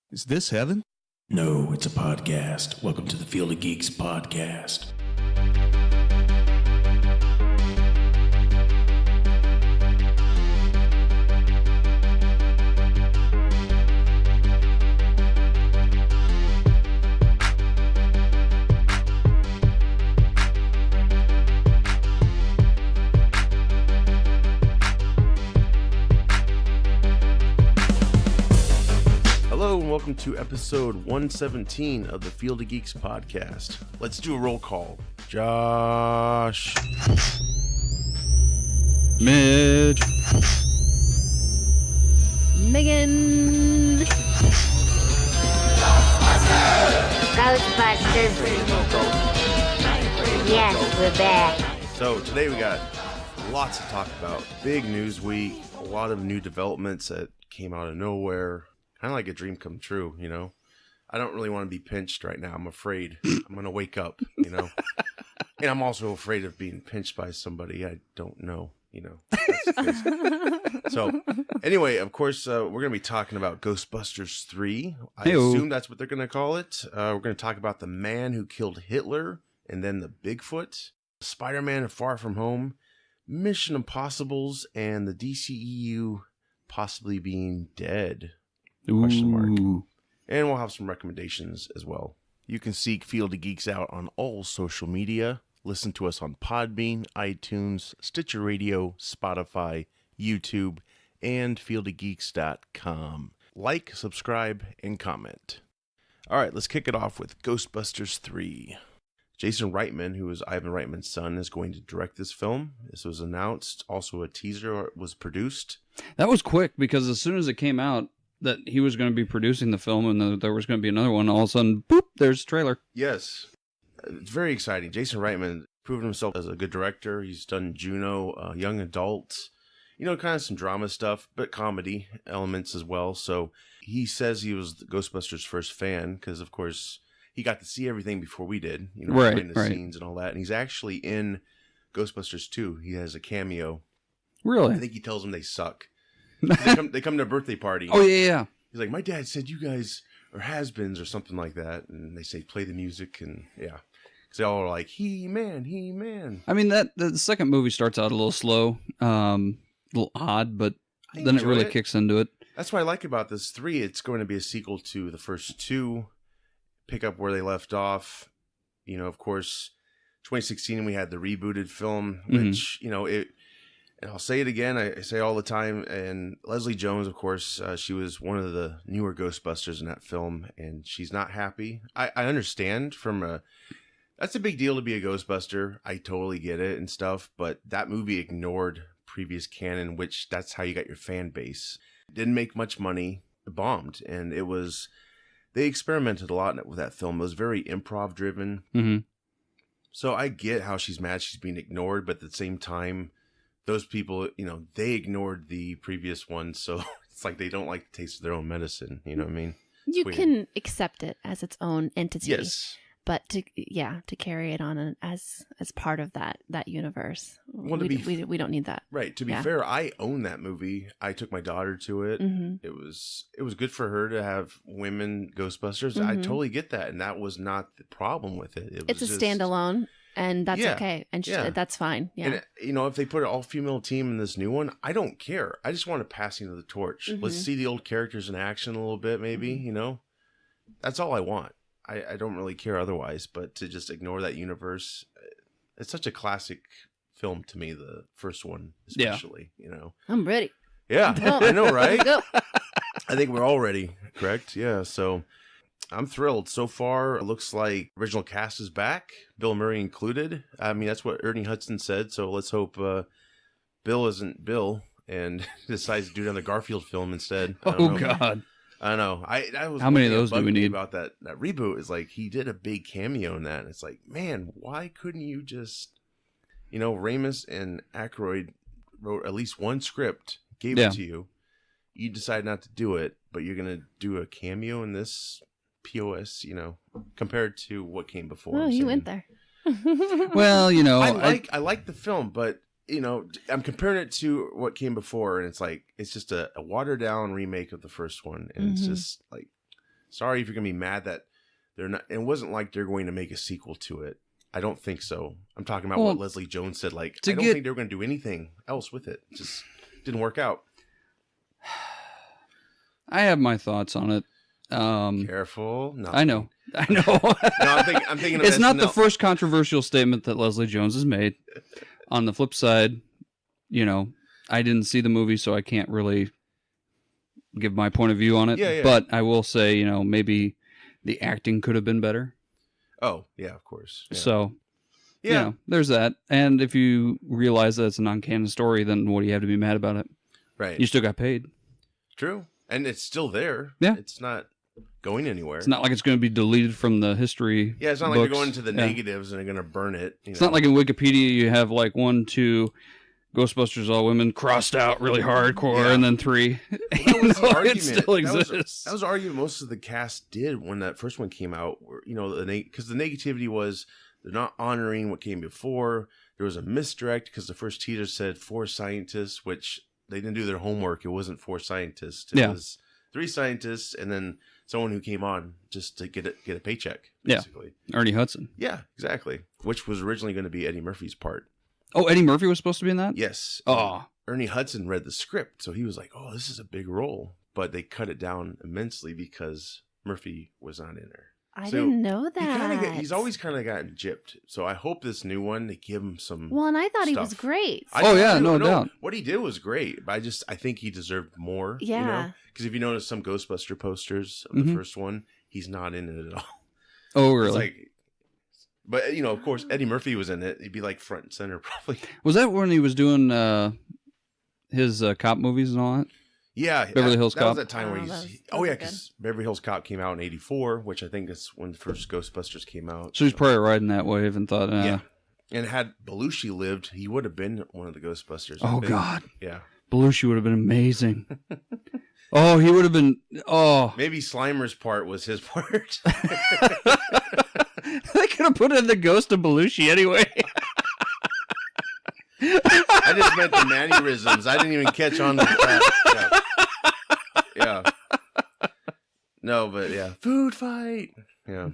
Is this heaven? No, it's a podcast. Welcome to the Field of Geeks podcast. Hello and welcome to episode 117 of the Field of Geeks podcast. Let's do a roll call. Josh. Mitch. Megan. Ghostbusters. Yes, we're back. So today we got lots to talk about. Big news week, a lot of new developments that came out of nowhere. Kind of like a dream come true, you know? I don't really want to be pinched right now. I'm afraid I'm going to wake up, you know? And I'm also afraid of being pinched by somebody I don't know, you know? So, anyway, of course, we're going to be talking about Ghostbusters 3. I assume that's what they're going to call it. We're going to talk about the man who killed Hitler, and then the Bigfoot, Spider-Man and Far From Home, Mission Impossibles, and the DCEU possibly being dead. Question mark. And we'll have some recommendations as well. You can seek Field of Geeks out on all social media. Listen to us on Podbean, iTunes, Stitcher Radio, Spotify, YouTube, and fieldofgeeks.com. Like, subscribe, and comment. All right, let's kick it off with Ghostbusters 3. Jason Reitman, who is Ivan Reitman's son, is going to direct this film. This was announced. Also, a teaser was produced. That was quick because as soon as it came out that he was going to be producing the film and that there was going to be another one, all of a sudden, boop, there's a trailer. Yes. It's very exciting. Jason Reitman proven himself as a good director. He's done Juno, young adult, you know, kind of some drama stuff, but comedy elements as well. So he says he was the Ghostbusters' first fan because, of course, he got to see everything before we did, you know, behind the scenes and all that. And he's actually in Ghostbusters 2. He has a cameo. Really? I think he tells them they suck. They come to a birthday party. Oh, yeah. He's like, my dad said you guys are has-beens or something like that. And they say, play the music. And yeah. Because they all are like, He-Man, He-Man. I mean, the second movie starts out a little slow, a little odd, but then it really kicks into it. That's what I like about this 3. It's going to be a sequel to the first 2. Pick up where they left off. You know, of course, 2016, we had the rebooted film, which, you know, and I'll say it again, I say all the time, and Leslie Jones, of course, she was one of the newer Ghostbusters in that film, and she's not happy. I understand that's a big deal to be a Ghostbuster. I totally get it and stuff, but that movie ignored previous canon, which that's how you got your fan base. Didn't make much money, it bombed, and they experimented a lot with that film. It was very improv driven. Mm-hmm. So I get how she's mad she's being ignored, but at the same time, those people, you know, they ignored the previous one, so it's like they don't like the taste of their own medicine. You know what I mean? You can accept it as its own entity. Yes. But to carry it on as part of that universe, Well, we don't need that. Right. To be fair, I own that movie. I took my daughter to it. Mm-hmm. It was good for her to have women Ghostbusters. Mm-hmm. I totally get that, and that was not the problem with it. It's a standalone. And that's okay. And that's fine. Yeah. And, you know, if they put an all-female team in this new one, I don't care. I just want a passing of the torch. Mm-hmm. Let's see the old characters in action a little bit, maybe, you know? That's all I want. I don't really care otherwise, but to just ignore that universe, it's such a classic film to me, the first one especially, you know? I'm ready. Yeah, I know, right? Go. I think we're all ready, correct? Yeah, so I'm thrilled. So far, it looks like original cast is back, Bill Murray included. I mean, that's what Ernie Hudson said, so let's hope Bill isn't Bill and decides to do another Garfield film instead. God. I know. I was How many of those do we need? About that reboot is like he did a big cameo in that. And it's like, man, why couldn't you just, you know, Ramis and Aykroyd wrote at least one script, gave it to you. You decide not to do it, but you're gonna do a cameo in this POS, you know, compared to what came before. Oh, you went there. Well, you know, I like the film, but you know, I'm comparing it to what came before, and it's like it's just a watered down remake of the first one, and it's just like Sorry if you're gonna be mad that they're not. It wasn't like they're going to make a sequel to it. I don't think so. I'm talking about what Leslie Jones said. Like, I don't think they were going to do anything else with it. It just didn't work out. I have my thoughts on it. Careful. I know. No, I'm thinking of it's SNL. not the first controversial statement that Leslie Jones has made. On the flip side, I didn't see the movie, so I can't really give my point of view on it. Yeah. But I will say, maybe the acting could have been better. Oh, yeah, of course. Yeah. So, there's that. And if you realize that it's a non-canon story, then what do you have to be mad about it? Right. You still got paid. True. And it's still there. Yeah. It's not going anywhere. It's not like it's going to be deleted from the history. Yeah, it's not books. like they're going to the negatives and they're going to burn it. It's not like in Wikipedia you have like 1, 2, Ghostbusters all women crossed out really hardcore, and then 3. Well, that was the argument. It still exists. That was the argument most of the cast did when that first one came out. Because the negativity was they're not honoring what came before. There was a misdirect because the first teaser said 4 scientists, which they didn't do their homework. It wasn't 4 scientists. It was 3 scientists and then someone who came on just to get a paycheck, basically. Yeah. Ernie Hudson. Yeah, exactly. Which was originally going to be Eddie Murphy's part. Oh, Eddie Murphy was supposed to be in that? Yes. Oh. Ernie Hudson read the script, so he was like, oh, this is a big role. But they cut it down immensely because Murphy was not in there. I didn't know that. He's always kind of gotten gypped. So I hope this new one, they give him some Well, and I thought he stuff. was great. No doubt. What he did was great, but I think he deserved more. Yeah. Because if you notice some Ghostbuster posters of the first one, he's not in it at all. Oh, really? It's like, but, of course, Eddie Murphy was in it. He'd be like front and center probably. Was that when he was doing his cop movies and all that? Yeah. Beverly Hills That Cop. was that time where he's... because Beverly Hills Cop came out in 84, which I think is when the first Ghostbusters came out. So he's probably riding that wave and thought, Yeah. And had Belushi lived, he would have been one of the Ghostbusters. Oh, God. Yeah. Belushi would have been amazing. Oh, he would have been... Oh. Maybe Slimer's part was his part. They could have put in the ghost of Belushi anyway. I just meant the mannerisms. I didn't even catch on to that. Yeah. No, but yeah. Food fight. Yeah.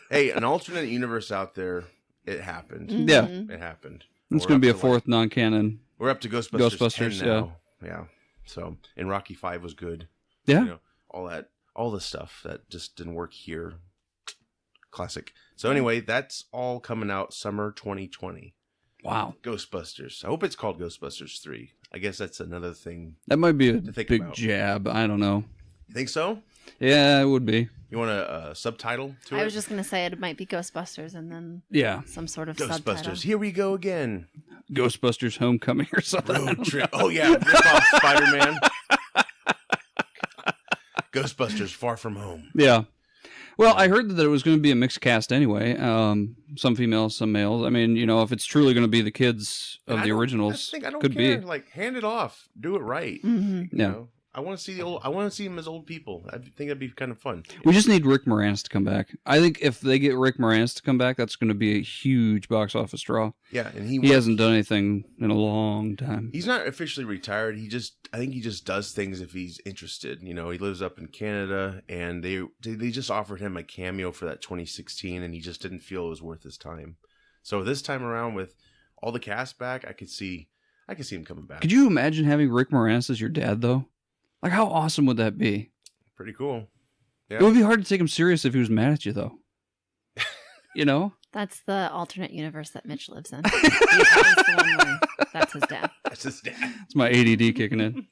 Hey, an alternate universe out there. It happened. Yeah. It happened. It's going to be a 4th non-canon. We're up to Ghostbusters 10 now. Yeah. So, and Rocky 5 was good. Yeah. All the stuff that just didn't work here. Classic. So anyway, that's all coming out summer 2020. Wow. Ghostbusters. I hope it's called Ghostbusters 3. I guess that's another thing. That might be a think big about. jab. I don't know. You think so? Yeah, it would be. You want a subtitle to it? I was just going to say it might be Ghostbusters and then some sort of Ghostbusters. subtitle. Here we go again. Ghostbusters Homecoming or something. Road trip. Oh, yeah. Rip off Spider-Man. Ghostbusters Far From Home. Yeah. Well, I heard that it was going to be a mixed cast anyway. Some females, some males. I mean, if it's truly going to be the kids of the originals, I don't could care. be. Like, hand it off. Do it right. Mm-hmm. Yeah. I want to see them as old people. I think that'd be kind of fun. We just need Rick Moranis to come back. I think if they get Rick Moranis to come back, that's going to be a huge box office draw. Yeah, and he hasn't done anything in a long time. He's not officially retired. I think he just does things if he's interested. He lives up in Canada, and they just offered him a cameo for that 2016, and he just didn't feel it was worth his time. So this time around, with all the cast back, I could see him coming back. Could you imagine having Rick Moranis as your dad, though? Like, how awesome would that be? Pretty cool. Yeah. It would be hard to take him serious if he was mad at you, though. That's the alternate universe that Mitch lives in. He's the one where that's his dad. That's his dad. It's my ADD kicking in.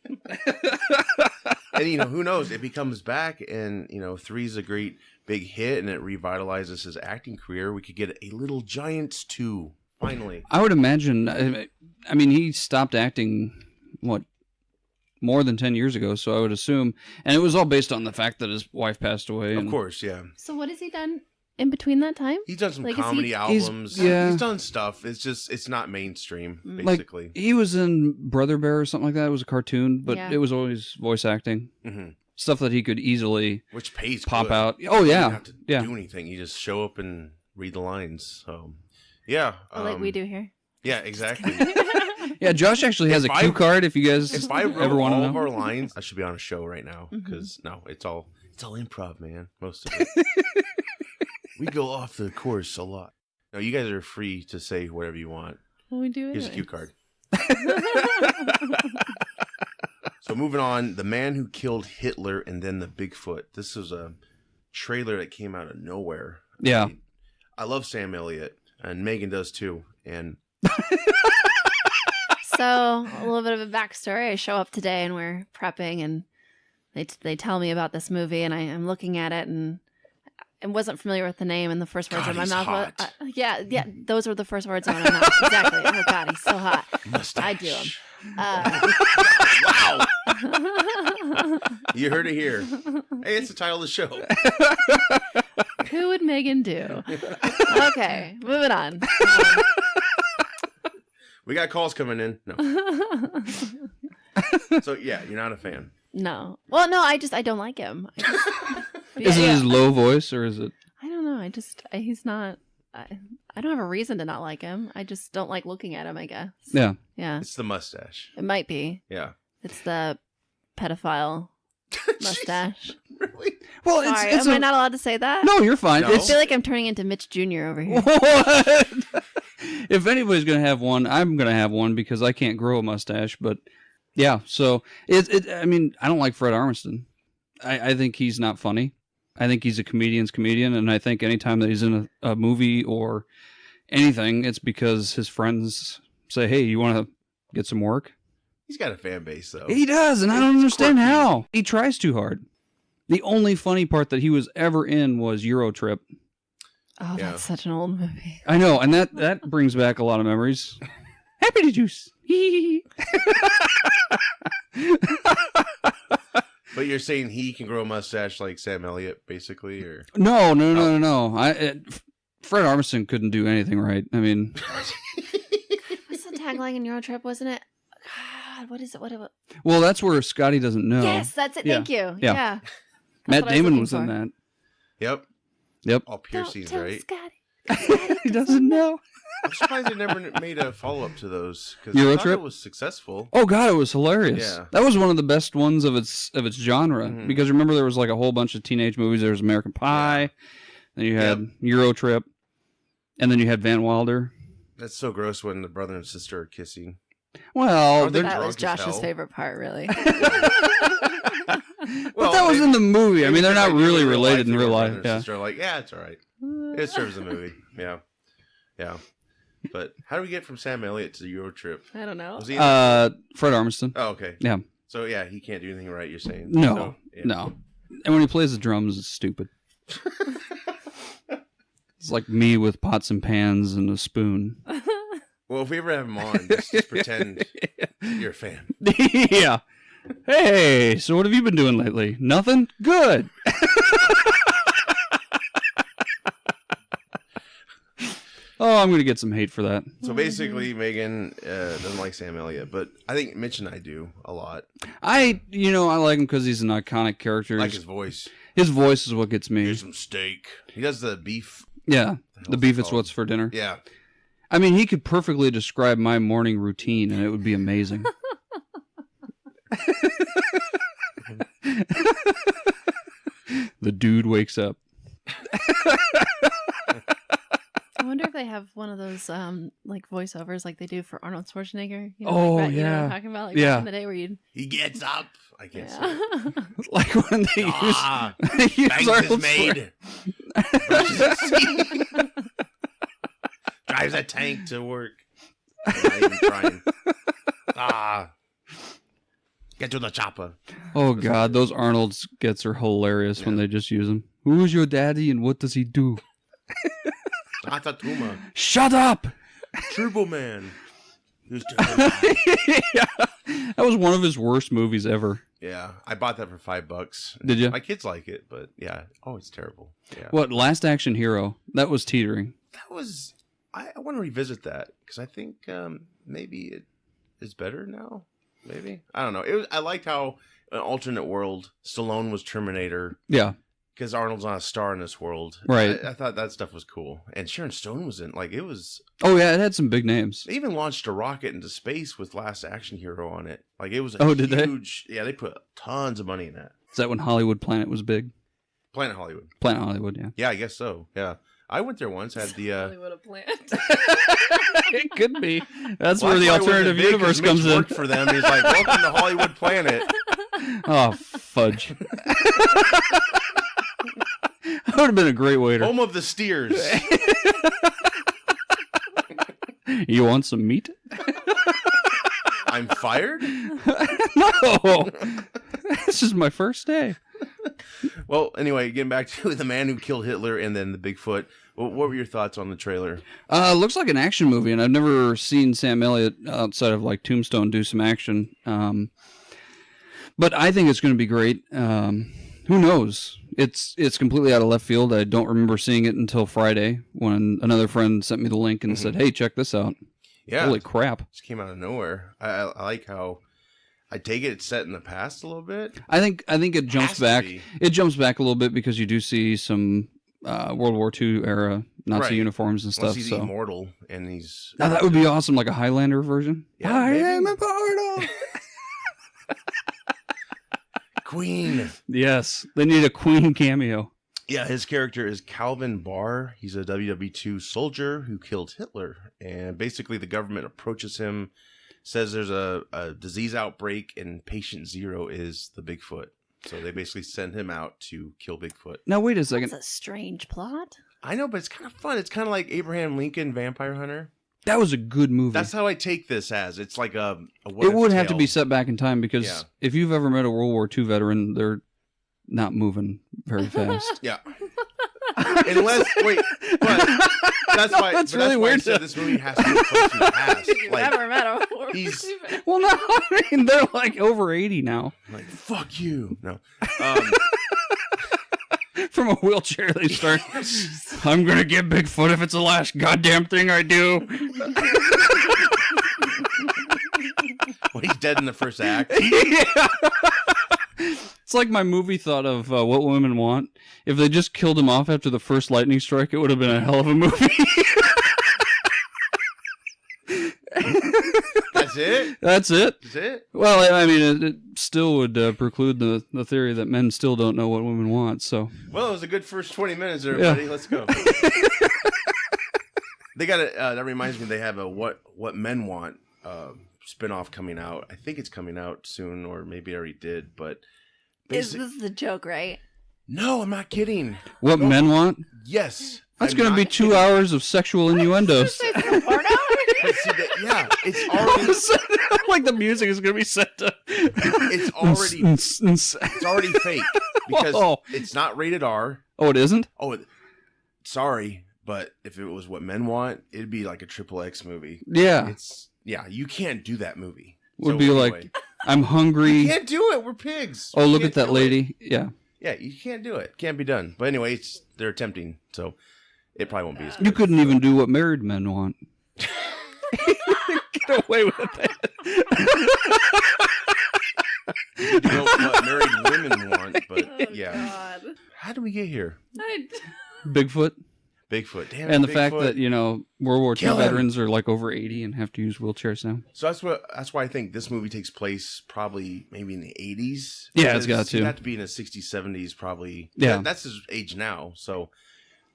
And, who knows? If he comes back and, 3 is a great big hit and it revitalizes his acting career, we could get a Little Giants 2, finally. I would imagine, I mean, he stopped acting, more than 10 years ago, so I would assume, and it was all based on the fact that his wife passed away. Of course, yeah. So what has he done in between that time? He's done some Like, comedy albums. He's done stuff. It's not mainstream, basically. Like, he was in Brother Bear or something like that. It was a cartoon, but Yeah. it was always voice acting. Mm-hmm. Stuff that he could easily Which pays pop good. out. Oh, You yeah. don't have to Yeah. do anything. You just show up and read the lines. So, yeah. Like we do here. Yeah, exactly. Yeah, Josh actually has a cue card. If you guys If I wrote ever want to all know, of our lines, I should be on a show right now. Because no, it's all improv, man. Most of it. We go off the course a lot. No, you guys are free to say whatever you want. Well, we do. Here's a Anyway. cue card. So moving on, The Man Who Killed Hitler and Then the Bigfoot. This was a trailer that came out of nowhere. yeah. I love Sam Elliott, and Megan does too. And So a little bit of a backstory. I show up today and we're prepping, and they tell me about this movie, and I'm looking at it, and I wasn't familiar with the name, and the first words God, in my he's mouth. hot. Yeah, those were the first words in my mouth. Exactly. Oh God, he's so hot. Mustache. I do him. Wow. You heard it here. Hey, it's the title of the show. Who would Megan do? Okay, moving on. We got calls coming in. No. So yeah, you're not a fan. No. Well, no, I don't like him. Is it his low voice or is it? I don't know. He's not. I don't have a reason to not like him. I just don't like looking at him, I guess. Yeah. Yeah. It's the mustache. It might be. Yeah. It's the pedophile mustache. Really? Well, Sorry, am I not allowed to say that? No, you're fine. No. I feel like I'm turning into Mitch Jr. over here. What? If anybody's gonna have one, I'm gonna have one because I can't grow a mustache. But yeah, so I mean, I don't like Fred Armisen. I think he's not funny. I think he's a comedian's comedian, and I think anytime that he's in a movie or anything, it's because his friends say, "Hey, you want to get some work?" He's got a fan base though. He does, and I don't understand quirky. how. He tries too hard. The only funny part that he was ever in was Eurotrip. Oh, Yeah. that's such an old movie. I know, and that brings back a lot of memories. Happy to juice. But you're saying he can grow a mustache like Sam Elliott, basically, or No. Fred Armisen couldn't do anything right. I mean, What's the tagline in Eurotrip, wasn't it? God, what is it? What? well, that's where Scotty doesn't know. Yes, that's it. Yeah. Thank you. Yeah. Yeah. Matt what I was Damon looking was in for. that. Yep. Yep. All Don't piercings, tell right? Scotty. He doesn't know. I'm surprised they never made a follow up to those because I thought Eurotrip? it was successful. Oh God, it was hilarious. Yeah. That was one of the best ones of its genre. Mhm. Because remember, there was like a whole bunch of teenage movies. There was American Pie, then you had Eurotrip, and then you had Van Wilder. That's so gross when the brother and sister are kissing. Well, Aren't they they're- That was drunk as Josh's hell? favorite part, really. but that was in the movie. I mean, they're not Maybe really in related in they real were life. brother and Yeah. sister are like, yeah, it's all right. It serves the movie. Yeah. Yeah. But how do we get from Sam Elliott to Eurotrip? I don't know. Was he in Fred Armisen. Oh, okay. Yeah. So yeah, he can't do anything right. You're saying No, So, yeah. no. And when he plays the drums, it's stupid. It's like me with pots and pans and a spoon. Well, if we ever have him on, just pretend you're a fan. Yeah. Hey, so what have you been doing lately? Nothing? Good. Oh, I'm going to get some hate for that. So basically, Megan doesn't like Sam Elliott, but I think Mitch and I do a lot. I like him because he's an iconic character. Like his voice. His voice is what gets me. Here's some steak. He does the beef. Yeah. The hell's beef it it's called? what's for dinner. Yeah. I mean, he could perfectly describe my morning routine and it would be amazing. The dude wakes up. I wonder if they have one of those like voiceovers like they do for Arnold Schwarzenegger. You know, Oh, like that, you know what yeah. I'm talking about? Like Yeah. back in the day where you'd He gets up. I can't say it. yeah. Like when they Ah, use, they use bangs his Arnold maid. Brushes his teeth. Drives a tank to work. Not even trying. Get to the chopper. Oh God, those Arnold skits are hilarious when Yeah. they just use them. Who's your daddy and what does he do? Atatuma. Shut up! Turbo Man. Who's Yeah. That was one of his worst movies ever. Yeah, I bought that for $5. Did you? My kids like it, but yeah. Oh, it's terrible. Yeah. What, Last Action Hero? That was teetering. That was. I want to revisit that because I think maybe it is better now. Maybe I don't know. I liked how an alternate world Stallone was Terminator Yeah. because Arnold's not a star in this world. Right. I thought that stuff was cool. And Sharon Stone was in, like, it was... Oh, yeah, it had some big names. They even launched a rocket into space with Last Action Hero on it. Like, it was did they? huge... Yeah, they put tons of money in that. Is that when Hollywood Planet was big? Planet Hollywood. Planet Hollywood, yeah. Yeah, I guess so. Yeah. I went there once, had the... Hollywood a plant. It could be. That's Well, where the that's why it alternative wasn't big, 'cause universe comes Mitch in. worked for them. He's like, welcome to Hollywood Planet. Oh, fudge. I would have been a great waiter. Home of the steers. You want some meat? I'm fired? No. This is my first day. Well, anyway, getting back to the man who killed Hitler and then the Bigfoot. What were your thoughts on the trailer? Looks like an action movie, and I've never seen Sam Elliott outside of like Tombstone do some action. But I think it's going to be great. Who knows? It's completely out of left field. I don't remember seeing it until Friday when another friend sent me the link and said, "Hey, check this out." Yeah. Holy crap. Just came out of nowhere. I like how I take it it's set in the past a little bit. I think it jumps Has to back. be. It jumps back a little bit because you do see some World War II era Nazi Right. uniforms and Unless stuff. he's So immortal and he's... now, that would be awesome, like a Highlander version. Yeah, I maybe. am immortal. Queen. Yes, they need a Queen cameo. Yeah, his character is Calvin Barr. He's a WW2 soldier who killed Hitler. And basically the government approaches him, says there's a disease outbreak, and patient zero is the Bigfoot. So they basically send him out to kill Bigfoot. Now wait a second. That's a strange plot. I know, but it's kind of fun. It's kind of like Abraham Lincoln Vampire Hunter. That was a good movie. That's how I take this as. It's like a what It if would have to tale. be set back in time because Yeah. if you've ever met a World War II veteran, they're not moving very fast. Yeah. Unless, wait, but that's why, That's but really that's why I weird. said this movie has to be close to the past. You've Like, never met a he's- Well, no, I mean, they're like over 80 now. like, fuck you. No. From a wheelchair, they start, I'm going to get Bigfoot if it's the last goddamn thing I do. Well, he's dead in the first act. Yeah. It's like my movie thought of What Women Want. If they just killed him off after the first lightning strike, it would have been a hell of a movie. That's it? That's it. That's it? Well, I mean, it still would preclude the theory that men still don't know what women want. So, Well, it was a good first 20 minutes, everybody. Let's go. They got it. That reminds me, they have a What Men Want spinoff coming out. I think it's coming out soon, or maybe I already did. But This is the joke, right? no, I'm not kidding. what men want? Yes, That's I'm going to be not 2 kidding. hours of sexual innuendos. Say some porno? But see, yeah, it's already Like the music is going to be set to. it's already fake because Whoa. it's not rated R. Oh, it isn't? Oh, sorry, but if it was What Men Want, it'd be like a XXX movie. Yeah. You can't do that movie. Would So be anyway, like, I'm hungry. you can't do it. We're pigs. Oh, You look can't at that do it. lady. Yeah. Yeah, you can't do it. Can't be done. But anyway, they're attempting, so it probably won't be as good. You couldn't even do what married men want. Get away with that. You know what married women want, but Oh, yeah. God. How do we get here? Bigfoot. Bigfoot. Damn it, And the fact Bigfoot. that, World War II Kill him. veterans are like over 80 and have to use wheelchairs now. So that's why I think this movie takes place probably maybe in the 80s. Yeah, it's Because got to. he'd have to be in the 60s, 70s probably. Yeah. That's his age now. So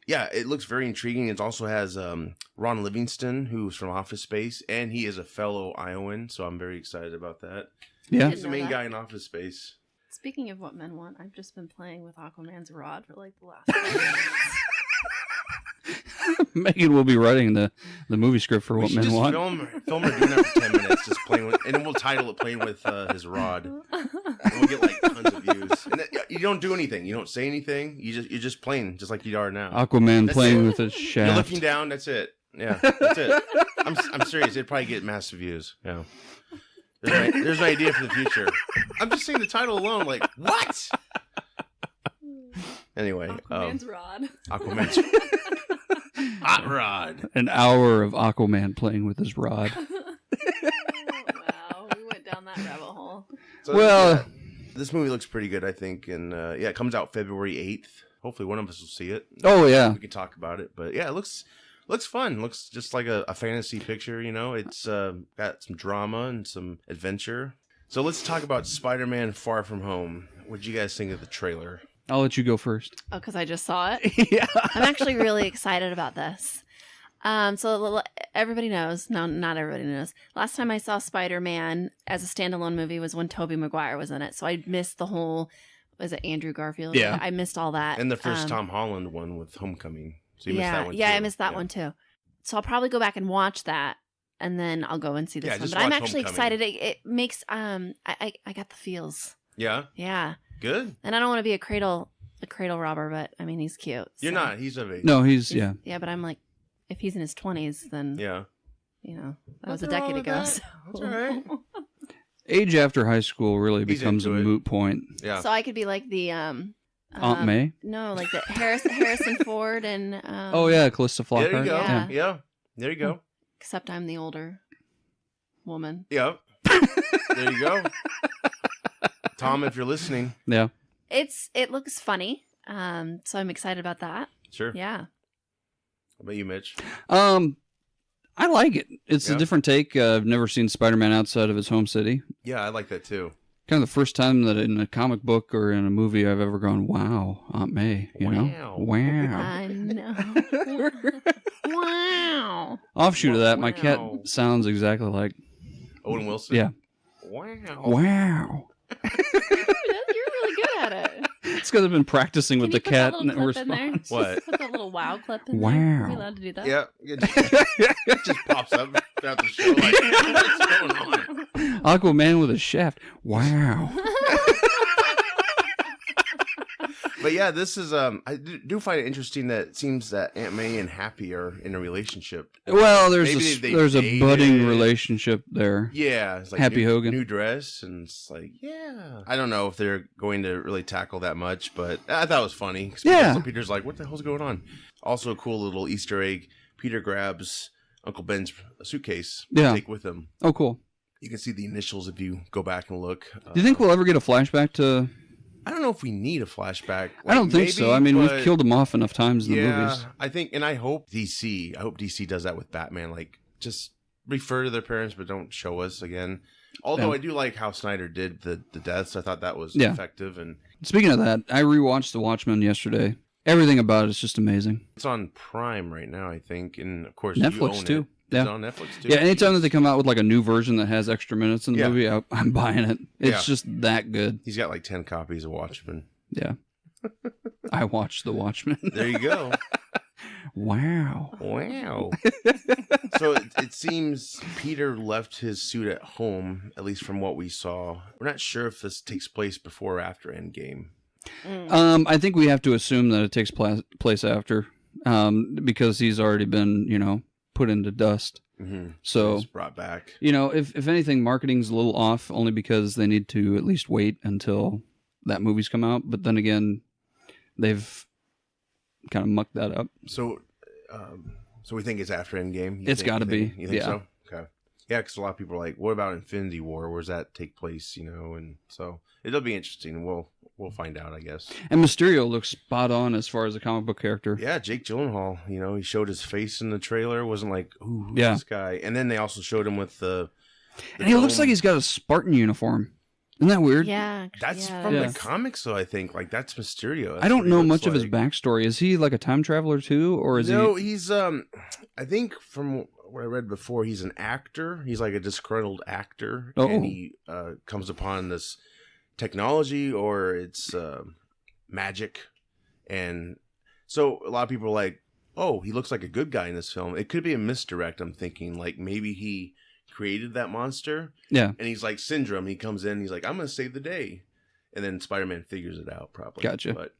yeah, it looks very intriguing. It also has Ron Livingston, who's from Office Space, and he is a fellow Iowan, so I'm very excited about that. Yeah. He's the main that. guy in Office Space. Speaking of what men want, I've just been playing with Aquaman's rod for like the last 5 minutes. Megan will be writing the movie script for We What should Men just Want. film her doing that for 10 minutes, just playing with, and then we'll title it "Playing with His Rod." And we'll get like tons of views. And you don't do anything. You don't say anything. You're just playing, just like you are now. Aquaman That's playing it. with his You're shaft. looking down. That's it. Yeah, that's it. I'm serious. It'd probably get massive views. Yeah. There's an idea for the future. I'm just saying the title alone. Like what? Anyway, Aquaman's rod. Aquaman's hot rod. An hour of Aquaman playing with his rod. Wow, we went down that rabbit hole. So, Well- yeah, this movie looks pretty good, I think, and it comes out February 8th hopefully one of us will see it. Oh yeah. We can talk about it. But yeah, it looks fun. Looks just like a fantasy picture. You know, it's got some drama and some adventure. So let's talk about Spider-Man: Far From Home. What did you guys think of the trailer? I'll let you go first. Oh, because I just saw it. Yeah. I'm actually really excited about this. So everybody knows. No, not everybody knows. Last time I saw Spider-Man as a standalone movie was when Tobey Maguire was in it. So I missed the whole. Was it Andrew Garfield? Yeah. I missed all that. And the first Tom Holland one with Homecoming. So you missed that one. Yeah, too. I missed that one too. So I'll probably go back and watch that, and then I'll go and see this one. just But I'm watch actually Homecoming. excited. It makes I got the feels. Yeah. Yeah. Good. And I don't want to be a cradle robber, but I mean he's cute. You're so. not. He's of age. No, he's Yeah, yeah. but I'm like, if he's in his 20s, then Yeah. you know that was a Nothing wrong decade with ago. that. So. That's all right. Age after high school really He's becomes a into it. moot point. Yeah. So I could be like the Aunt May. No, like the Harrison Ford and Oh yeah, Callista Flockhart. There you go. Yeah. Yeah. There you go. Except I'm the older woman. Yeah. There you go. Tom, if you're listening. Yeah. It looks funny. So I'm excited about that. Sure. Yeah. How about you, Mitch? I like it. It's Yeah. a different take. I've never seen Spider-Man outside of his home city. Yeah, I like that too. Kind of the first time that in a comic book or in a movie I've ever gone, wow, Aunt May, you know? Wow. I know. Wow. Offshoot of that, my cat Wow. sounds exactly like, Owen Wilson. yeah. Wow. Wow. You're really good at it. It's because I've been practicing with Can the you put that cat little and it clip in there? responds. What? Put that little wow clip in Wow. there. Are we allowed to do that? Yeah. It just pops up throughout the show. Like, what's going on? Aquaman with a shaft. Wow. But yeah, this is I do find it interesting that it seems that Aunt May and Happy are in a relationship. Well, Maybe they there's a dated. budding relationship there. Yeah, it's like Happy new, Hogan. new dress, and it's like, yeah. I don't know if they're going to really tackle that much, but I thought it was funny. 'Cause Yeah. Peter's like, what the hell's going on? Also, a cool little Easter egg. Peter grabs Uncle Ben's suitcase to Yeah. take with him. Oh, cool. You can see the initials if you go back and look. Do you think we'll ever get a flashback to... I don't know if we need a flashback. I don't think so. I mean, we've killed him off enough times in the movies. I think, and I hope DC does that with Batman. Like, just refer to their parents, but don't show us again. Although Yeah. I do like how Snyder did the deaths. I thought that was Yeah. effective, and Speaking of that, I rewatched The Watchmen yesterday. Everything about it is just amazing. it's on Prime right now, I think. And of course, you Netflix, own too. It. Yeah. It's on Netflix too. Yeah, anytime that Jeez. they come out with like a new version that has extra minutes in the Yeah. movie, I'm buying it. It's Yeah. just that good. He's got like 10 copies of Watchmen. Yeah. I watched The Watchmen. There you go. Wow. Wow. So it seems Peter left his suit at home, at least from what we saw. We're not sure if this takes place before or after Endgame. I think we have to assume that it takes place after, because he's already been, put into dust. Mm-hmm. So, He's brought back. if anything, marketing's a little off, only because they need to at least wait until that movie's come out. But then again, they've kind of mucked that up. So we think it's after Endgame? It's gotta be, You think yeah. so? Okay. Yeah, because a lot of people are like, what about Infinity War? Where does that take place, And so it'll be interesting. We'll find out, I guess. And Mysterio looks spot on as far as a comic book character. Yeah, Jake Gyllenhaal, he showed his face in the trailer. It wasn't like, ooh, who's Yeah. this guy? And then they also showed him with the And he looks dome. like he's got a Spartan uniform. Isn't that weird? Yeah. That's yeah, from Yeah. the comics, though, I think. Like, that's Mysterio. That's I don't what he know looks much of his like. backstory. Is he like a time traveler too, or is No, he? he's I think from what I read before, he's an actor. He's like a disgruntled actor, Oh. and he comes upon this technology, or it's magic, and so a lot of people are like, "Oh, he looks like a good guy in this film." It could be a misdirect. I'm thinking like maybe he created that monster, Yeah, and he's like Syndrome. He comes in, he's like, "I'm going to save the day," and then Spider-Man figures it out. Probably, Gotcha. But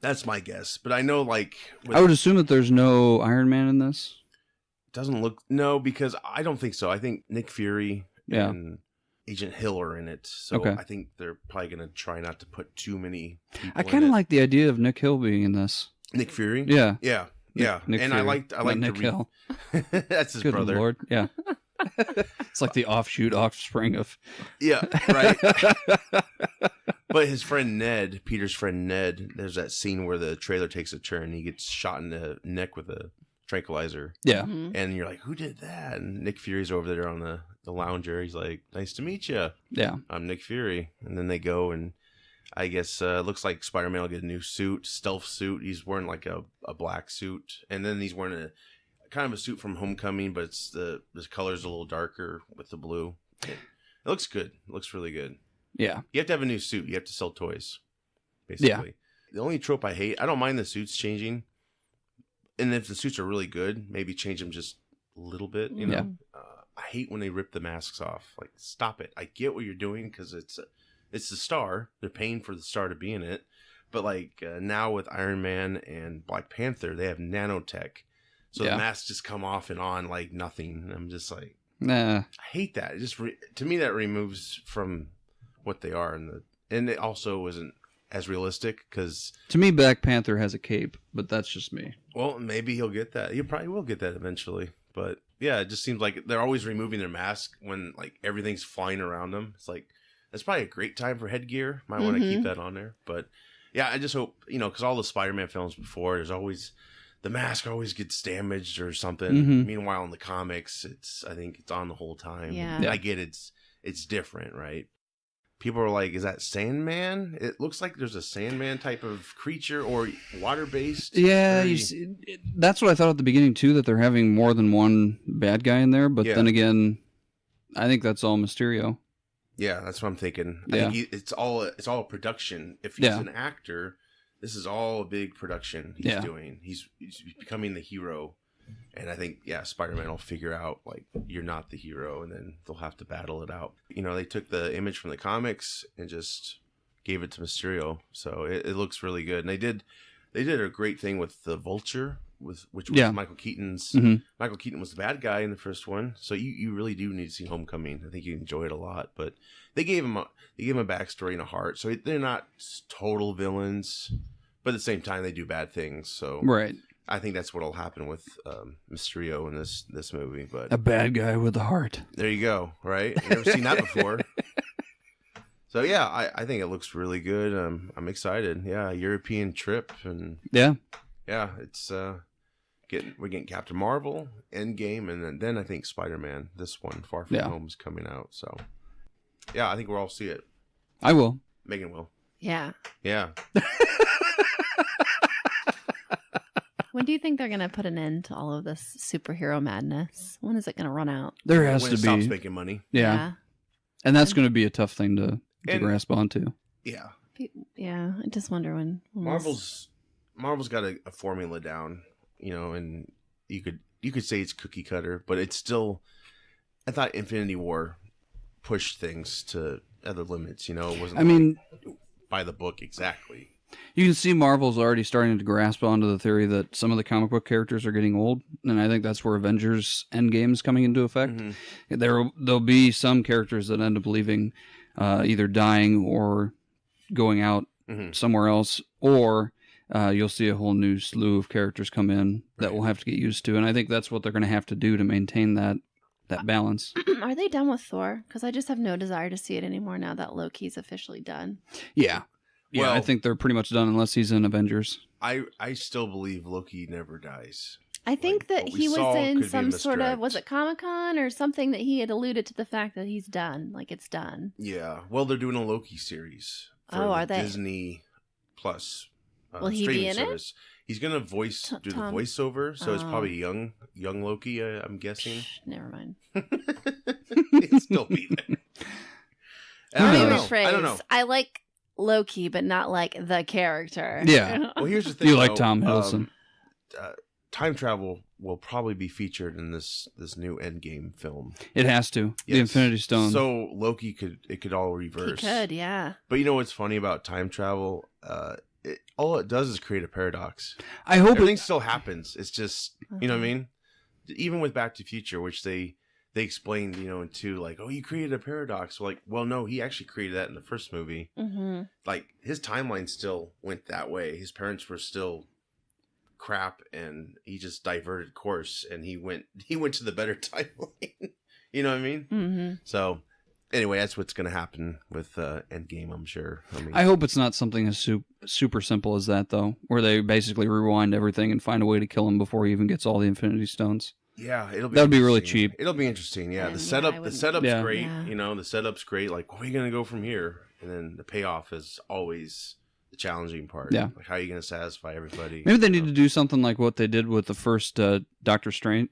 that's my guess. But I know, like, with- I would assume that there's no Iron Man in this. doesn't look because I don't think so. I think Nick Fury Yeah. and Agent Hill are in it, so Okay. I think they're probably going to try not to put too many. People I kind of in it. like the idea of Nick Hill being in this. Nick Fury. Yeah, Yeah, yeah, Nick and Fury, I like not Nick Hill. That's his Good brother. Lord, yeah. It's like the offspring of. Yeah, right. But his friend Ned, Peter's friend Ned, there's that scene where the trailer takes a turn. He gets shot in the neck with a tranquilizer. Yeah. Mhm. And you're like, who did that? And Nick Fury's over there on the lounger. He's like, nice to meet you. Yeah. I'm Nick Fury. And then they go and I guess looks like Spider-Man will get a new suit, stealth suit. He's wearing like a black suit. And then he's wearing a kind of a suit from Homecoming, but it's the color's a little darker with the blue. It looks good. It looks really good. Yeah. You have to have a new suit. You have to sell toys, basically. The only trope I hate, I don't mind the suits changing. And if the suits are really good, maybe change them just a little bit, you know? Yeah. I hate when they rip the masks off. Like, stop it. I get what you're doing because it's the star. They're paying for the star to be in it. But, like, now with Iron Man and Black Panther, they have nanotech. So the masks just come off and on like nothing. I'm just like, Nah. I hate that. It just to me, that removes from what they are. And it also isn't as realistic because... To me, Black Panther has a cape, but that's just me. Well, maybe he'll get that. He probably will get that eventually. But yeah, it just seems like they're always removing their mask when like everything's flying around them. It's like, that's probably a great time for headgear. Might want to keep that on there. But yeah, I just hope, because all the Spider-Man films before, there's always... The mask always gets damaged or something. Mm-hmm. Meanwhile, in the comics, I think it's on the whole time. Yeah. I get it's different, right? People are like, is that Sandman? It looks like there's a Sandman type of creature or water-based. Yeah, Very... that's what I thought at the beginning, too, that they're having more than one bad guy in there. But then again, I think that's all Mysterio. Yeah, that's what I'm thinking. I think it's all a production. If he's an actor... This is all a big production he's doing. He's becoming the hero. And I think, Spider-Man will figure out, like, you're not the hero, and then they'll have to battle it out. They took the image from the comics and just gave it to Mysterio. So it looks really good. And they did a great thing with the Vulture, which was Michael Keaton's. Mm-hmm. Michael Keaton was the bad guy in the first one. So you really do need to see Homecoming. I think you enjoy it a lot. But they gave him a backstory and a heart. So they're not total villains. But at the same time, they do bad things. So right. I think that's what'll happen with Mysterio in this movie. But a bad guy with a heart. There you go. Right? I've never seen that before. So yeah, I think it looks really good. I'm excited. Yeah, European trip and it's we're getting Captain Marvel, Endgame, and then I think Spider-Man. This one, Far From Home, is coming out. So yeah, I think we'll all see it. I will. Megan will. Yeah. Yeah. When do you think they're going to put an end to all of this superhero madness? When is it going to run out? There has when to it be. Stops making money. Yeah. And that's going to be a tough thing to grasp onto. Yeah. Yeah. I just wonder when Marvel's got a formula down, and you could say it's cookie cutter, but it's still. I thought Infinity War pushed things to other limits. It wasn't. By the book exactly. You can see Marvel's already starting to grasp onto the theory that some of the comic book characters are getting old, and I think that's where Avengers Endgame is coming into effect. Mm-hmm. There'll be some characters that end up leaving, either dying or going out somewhere else, or you'll see a whole new slew of characters come in that we'll have to get used to, and I think that's what they're going to have to do to maintain that balance. Are they done with Thor? Because I just have no desire to see it anymore now that Loki's officially done. Yeah. Yeah, I think they're pretty much done unless he's in Avengers. I still believe Loki never dies. I think that he was in some sort of, was it Comic-Con or something that he had alluded to the fact that he's done, like it's done. Yeah, well, they're doing a Loki series for are they? Disney Plus Will he be in service. He's gonna do the voiceover, so it's probably young Loki. I'm guessing. Never mind. He'll still be there. I don't know. I like Loki, but not like the character. Yeah. Well, here's the thing. You like Tom Hiddleston. Time travel will probably be featured in this new Endgame film. It has to. Yes. The Infinity Stone. So Loki could all reverse. He could, yeah. But you know what's funny about time travel? All it does is create a paradox. I hope everything still happens. It's just you know what I mean. Even with Back to the Future, which they explained, into like, oh, you created a paradox. Like, well, no, he actually created that in the first movie. Mm-hmm. Like his timeline still went that way. His parents were still crap, and he just diverted course, and he went to the better timeline. You know what I mean? Mm-hmm. So, anyway, that's what's going to happen with Endgame, I'm sure. I hope it's not something as super simple as that, though, where they basically rewind everything and find a way to kill him before he even gets all the Infinity Stones. Yeah, that'd be really cheap. It'll be interesting. Yeah, And the setup's great. Yeah. You know, the setup's great. Like, where are you going to go from here? And then the payoff is always the challenging part. Yeah. Like, how are you going to satisfy everybody? Maybe they need to do something like what they did with the first Doctor Strange,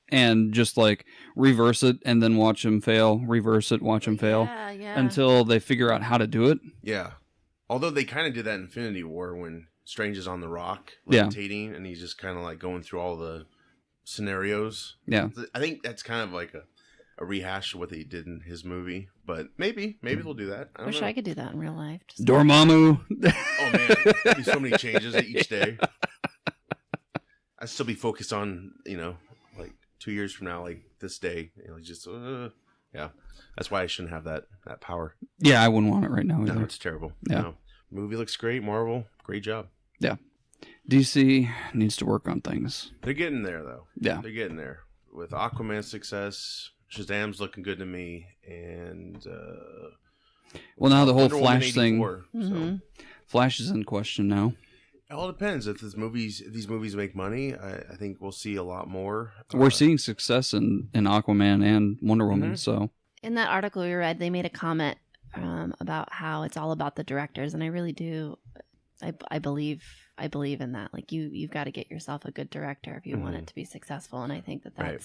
and just like reverse it and then watch him fail, reverse it, watch him fail, until they figure out how to do it. Yeah. Although they kind of did that in Infinity War when Strange is on the rock, Yeah. levitating, and he's just kind of like going through all the scenarios. Yeah. I think that's kind of like a rehash of what they did in his movie, but maybe they'll do that. I Wish I could do that in real life. Just Dormammu. Oh man, there'd be so many changes each day. I'd still be focused on, like 2 years from now, like this day, just yeah. That's why I shouldn't have that power. Yeah, I wouldn't want it right now either. No, it's terrible. Yeah. No. Movie looks great. Marvel, great job. Yeah. DC needs to work on things. They're getting there, though. Yeah. They're getting there. With Aquaman's success, Shazam's looking good to me, and well, now the whole Wonder Woman Flash thing. 84, so. Flash is in question now. It all depends. If these movies make money, I think we'll see a lot more. We're seeing success in Aquaman and Wonder Woman, so. In that article we read, they made a comment about how it's all about the directors, and I really do. I believe in that. Like you've got to get yourself a good director if you want it to be successful, and I think that's right.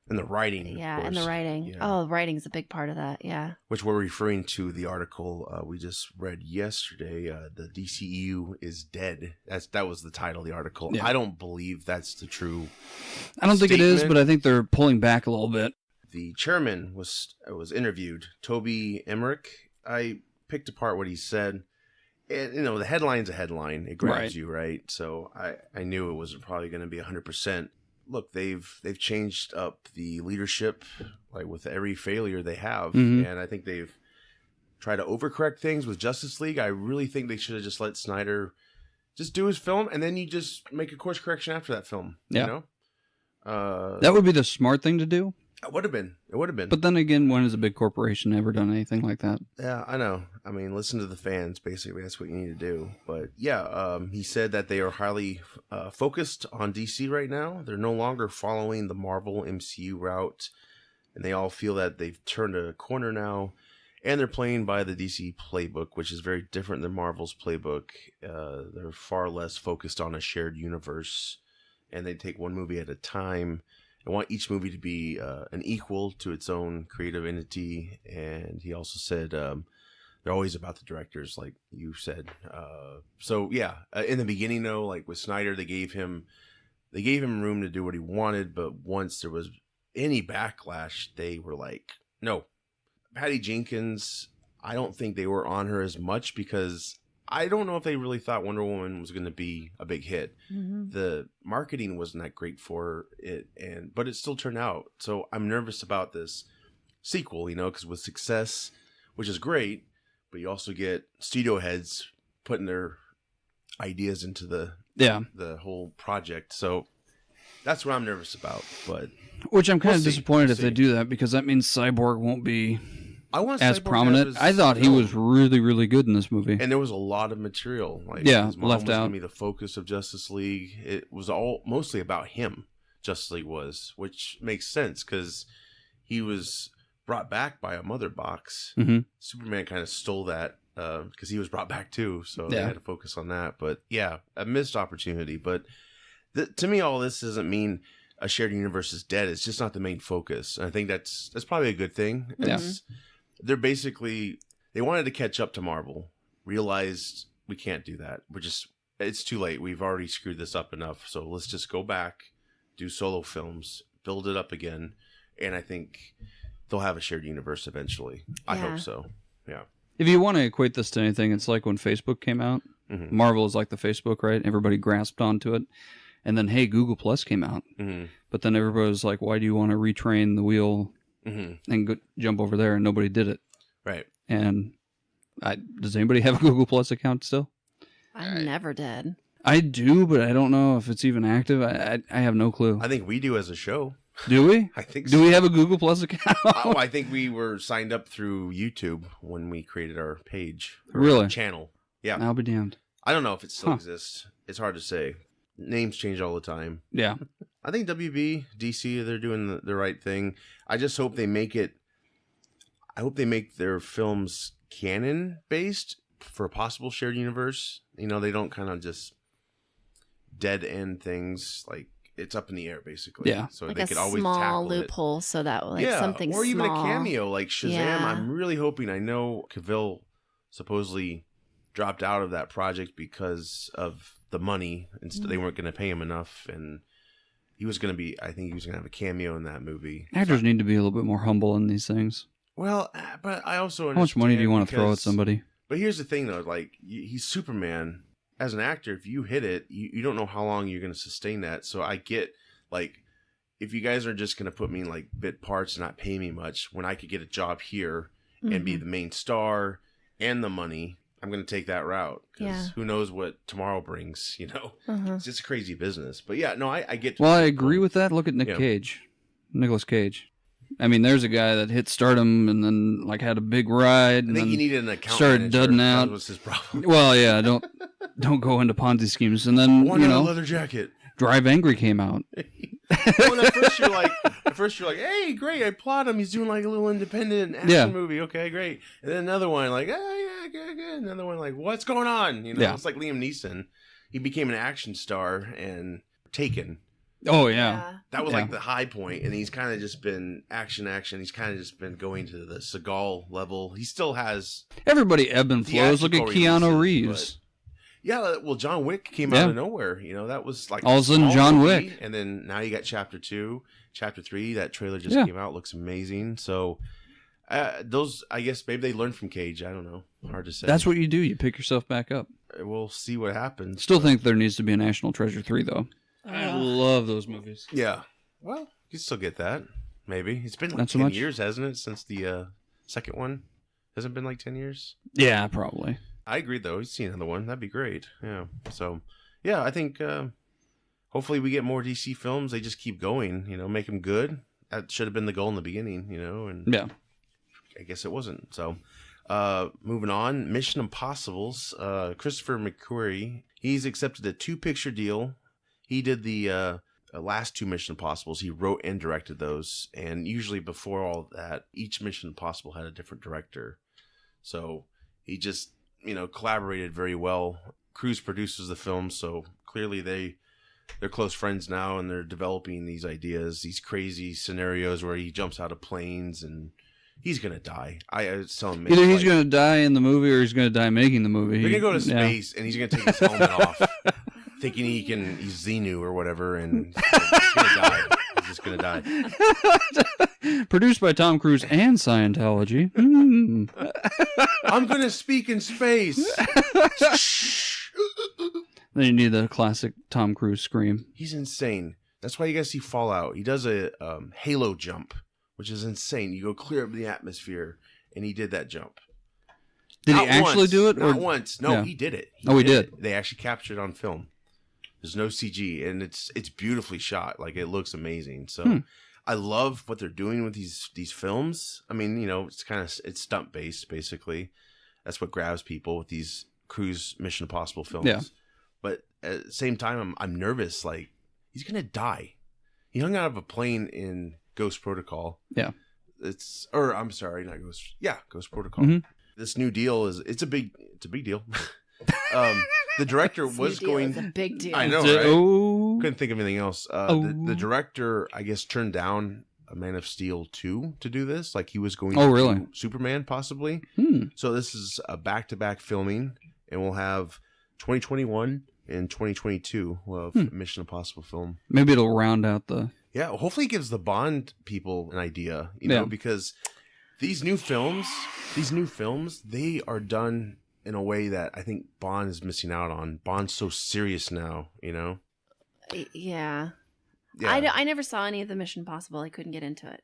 And the writing, yeah, and the writing. Yeah. Oh, writing's a big part of that. Yeah, which we're referring to the article we just read yesterday. The DCEU is dead. That was the title of the article. Yeah. I don't believe that's the true. I don't think it is, statement. but I think they're pulling back a little bit. The chairman was interviewed, Toby Emmerich. I picked apart what he said. And, the headline's a headline. It grabs you, right? So I knew it wasn't probably going to be 100%. Look, they've changed up the leadership, like with every failure they have. Mhm. And I think they've tried to overcorrect things with Justice League. I really think they should have just let Snyder just do his film, and then you just make a course correction after that film. Yeah. That would be the smart thing to do. It would have been. But then again, when has a big corporation ever done anything like that? Yeah, I know. I mean, listen to the fans. Basically, that's what you need to do. But yeah, he said that they are highly focused on DC right now. They're no longer following the Marvel MCU route, and they all feel that they've turned a corner now, and they're playing by the DC playbook, which is very different than Marvel's playbook. They're far less focused on a shared universe, and they take one movie at a time. I want each movie to be an equal to its own creative entity, and he also said they're always about the directors, like you said. So yeah, in the beginning though, like with Snyder, they gave him room to do what he wanted, but once there was any backlash, they were like, no. Patty Jenkins, I don't think they were on her as much because I don't know if they really thought Wonder Woman was going to be a big hit. Mm-hmm. The marketing wasn't that great for it, but it still turned out. So I'm nervous about this sequel, because with success, which is great, but you also get studio heads putting their ideas into the whole project. So that's what I'm nervous about. But which I'm kind of see. disappointed if they do that, because that means Cyborg won't be as Cyborg prominent. I thought he was really, really good in this movie. And there was a lot of material. Like, yeah, his mom left was out. Gonna be the focus of Justice League. It was all mostly about him. Justice League was, which makes sense because he was brought back by a mother box. Mm-hmm. Superman kind of stole that because he was brought back too. So they Yeah. had to focus on that. But yeah, a missed opportunity. But to me, all this doesn't mean a shared universe is dead. It's just not the main focus. And I think that's probably a good thing. Yeah. They're basically, they wanted to catch up to Marvel, realized we can't do that. It's too late. We've already screwed this up enough. So let's just go back, do solo films, build it up again. And I think they'll have a shared universe eventually. I hope so. Yeah. If you want to equate this to anything, it's like when Facebook came out. Mm-hmm. Marvel is like the Facebook, right? Everybody grasped onto it. And then, hey, Google Plus came out. Mm-hmm. But then everybody was like, why do you want to retrain the wheel and jump over there? And nobody did it. Right. And does anybody have a Google Plus account still? I never did. I do, but I don't know if it's even active. I have no clue. I think we do as a show. Do we? I think Do so. we have a Google Plus account? Oh, I think we were signed up through YouTube when we created our page. Or Really? Channel. Yeah. I'll be damned. I don't know if it still exists. It's hard to say. Names change all the time. Yeah. I think WB, DC, they're doing the right thing. I just hope they make it. I hope they make their films canon based for a possible shared universe. You know, they don't kind of just dead end things. Like, it's up in the air, basically. Yeah. So like they a could always small tackle loophole so that like something or even small. a cameo like Shazam. Yeah. I'm really hoping. I know Cavill supposedly dropped out of that project because of the money, and they weren't going to pay him enough, and he was going to be. I think he was going to have a cameo in that movie. Actors need to be a little bit more humble in these things. Well, but I also How much money do you want to throw at because- somebody? But here's the thing, though. Like, he's Superman. As an actor, if you hit it, you don't know how long you're going to sustain that. So I get, like, if you guys are just going to put me in, like, bit parts and not pay me much, when I could get a job here and be the main star and the money, I'm going to take that route. Because who knows what tomorrow brings, you know? It's just a crazy business. But yeah, no, I get. Well, I agree with that. Look at Nicolas Cage. I mean, there's a guy that hit stardom and then like had a big ride. And I think then he needed an account started manager. dudding out. That was his problem. Well, yeah, don't go into Ponzi schemes. And then One leather jacket. Drive Angry came out. Well, at first you're like, hey, great, I applaud him. He's doing like a little independent action movie. Okay, great. And then another one like, oh yeah, good. Another one like, what's going on? You know, it's like Liam Neeson. He became an action star and Taken. Oh yeah. That was like the high point, and he's kind of just been action. He's kind of just been going to the Seagal level. He still has Everybody ebb and flows. Look at Keanu releases, Reeves. Yeah, well, John Wick came out of nowhere. You know, that was like all of a sudden John Wick, and then now you got Chapter 2, Chapter 3. That trailer just came out. Looks amazing. So those, I guess, maybe they learned from Cage. I don't know. Hard to say. That's what you do. You pick yourself back up. We'll see what happens. Still think there needs to be a National Treasure 3 though. I love those movies. Yeah. Well, you can still get that. Maybe it's been like Not so 10 much? years, hasn't it, since the second one? Hasn't it been like 10 years? Yeah, probably. I agree, though. He's seen another one. That'd be great. Yeah. So, yeah, I think hopefully we get more DC films. They just keep going, you know, make them good. That should have been the goal in the beginning, you know, and I guess it wasn't. So, moving on, Mission Impossibles. Christopher McQuarrie, he's accepted a 2-picture deal. He did the last 2 Mission Impossibles. He wrote and directed those. And usually before all that, each Mission Impossible had a different director. So he just, you know, collaborated very well. Cruise produces the film, so clearly they're close friends now, and they're developing these ideas, these crazy scenarios where he jumps out of planes, and he's gonna die. I was telling Mitch, Either he's going to die in the movie or he's going to die making the movie. they're gonna go to space, and he's gonna take his helmet off, thinking he's Xenu or whatever, and he's gonna die. He's just gonna die. Produced by Tom Cruise and Scientology. Mm. I'm gonna speak in space. Then you need the classic Tom Cruise scream. He's insane. That's why you guys see Fallout. He does a halo jump, which is insane. You go clear up the atmosphere, and he did that jump. Did Not he actually once, do it? Not once. No, Yeah. he did it. He did. It. They actually captured it on film. There's no CG, and it's beautifully shot. Like, it looks amazing. So I love what they're doing with these films. I mean, you know, it's stunt based basically. That's what grabs people with these cruise Mission Impossible films. Yeah. But at the same time, I'm nervous. Like, he's gonna die. He hung out of a plane in Ghost Protocol. Yeah. I'm sorry, not Ghost. Yeah, Ghost Protocol. Mhm. This new deal it's a big deal. The director was going. It's a big deal. I know, Is it- right? Oh. Couldn't think of anything else. The director, I guess, turned down a Man of Steel 2 to do this. Like, he was going to really? do Superman, possibly. So this is a back-to-back filming, and we'll have 2021 and 2022 we'll have Mission Impossible film. Maybe it'll round out the... Yeah, hopefully it gives the Bond people an idea, you know, because these new films, they are done in a way that I think Bond is missing out on. Bond's so serious now, you know? Yeah. Yeah. I never saw any of the Mission Possible. I couldn't get into it.